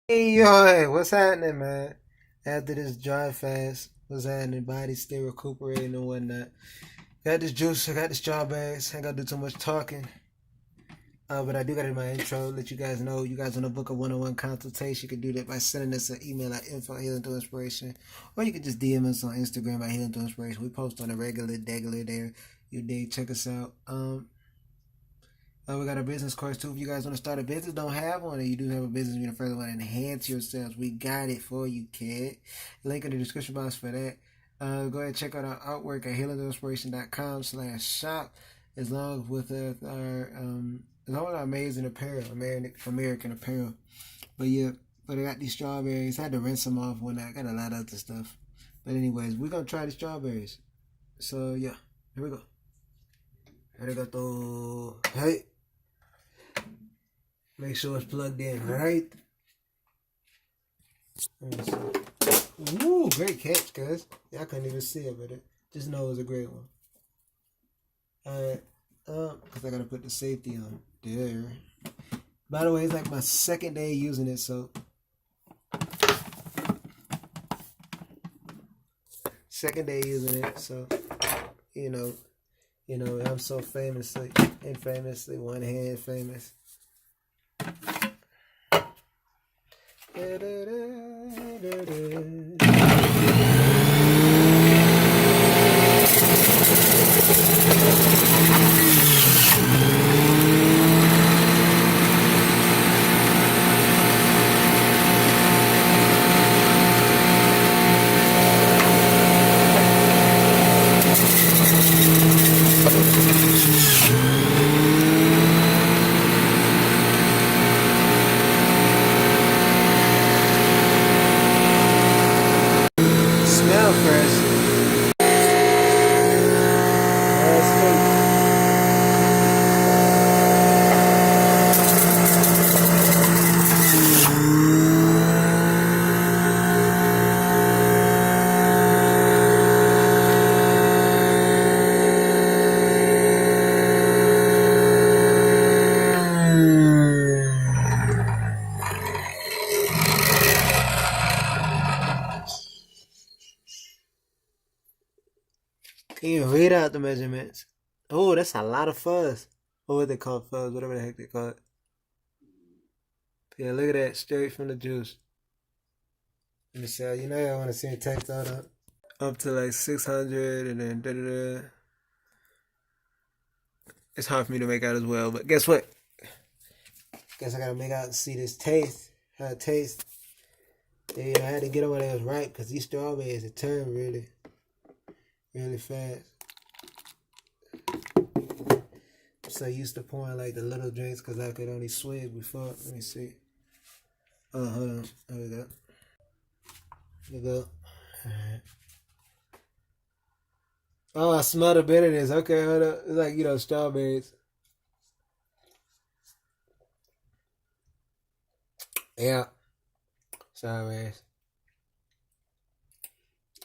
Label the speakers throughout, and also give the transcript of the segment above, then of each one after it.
Speaker 1: Hey, yo, what's happening, man? After this dry fast, what's happening? Body still recuperating and whatnot. Got this juice, I got the strawberries. I ain't gotta do too much talking. But I do got it in my intro. Let you guys know. You guys want to book a one-on-one consultation? You can do that by sending us an email at info@healingthroughinspiration, or you can just DM us on Instagram at healingthroughinspiration. We post on a regular there. You dig? Check us out. We got a business course too. If you guys want to start a business, don't have one, and you do have a business, you further want to enhance yourselves, we got it for you, kid. Link in the description box for that. Go ahead and check out our artwork at healingthroughinspiration.com/shop. As long as with our amazing apparel, American apparel. But yeah, but I got these strawberries. I had to rinse them off when I got a lot of other stuff. But anyways, we're gonna try the strawberries. So yeah, here we go. Arigato. Hey. Make sure it's plugged in right. Woo, great catch, guys. I couldn't even see it, but just know it was a great one. Alright, because I gotta put the safety on there. By the way, it's like my second day using it, so you know, I'm so infamously one hand famous. Smell fresh. Can you read out the measurements? Oh, that's a lot of fuzz. Or what they call fuzz, whatever the heck they call it. Yeah, look at that, straight from the juice. Let me see. I want to see it text out up to like 600 and then da-da-da. It's hard for me to make out as well, but guess what? Guess I gotta make out and see this taste. How it tastes. Yeah, I had to get them when they was ripe because these strawberries it turned really, really fast. I'm so used to pouring like the little drinks because I could only swig before. Let me see. Oh, hold on. There we go. There we go. Alright. Oh, I smell the bitterness. Okay, hold up. It's like, strawberries. Yeah. Strawberries.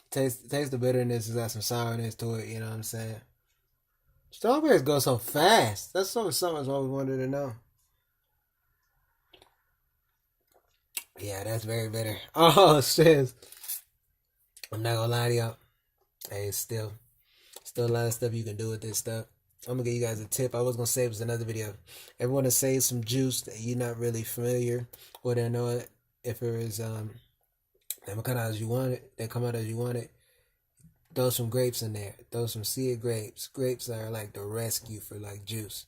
Speaker 1: Taste the bitterness. It's got some sourness to it, you know what I'm saying? Strawberries go so fast. That's something what we wanted to know. Yeah, that's very bitter. Oh, shit. I'm not gonna lie to y'all. Hey, it's still a lot of stuff you can do with this stuff. I'm gonna give you guys a tip. I was gonna say it was another video. Everyone to save some juice that you're not really familiar with or know it. If it is they come out as you want it. Throw some grapes in there. Throw some seed grapes. Grapes are like the rescue for like juice.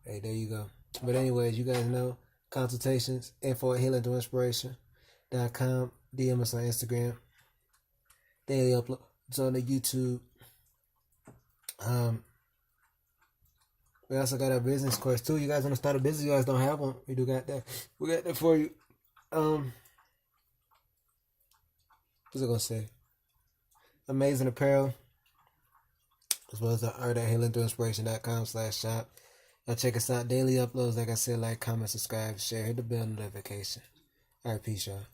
Speaker 1: Hey, there you go. But anyways, you guys know consultations, info@healingthroughinspiration.com. DM us on Instagram. Daily uploads on the YouTube. We also got our business course too. You guys want to start a business? You guys don't have one. We got that. We got that for you. What's I gonna say? Amazing apparel, as well as the art at healingthroughinspiration.com/shop. Y'all check us out. Daily uploads, like I said, like, comment, subscribe, share, hit the bell notification. All right, peace, y'all.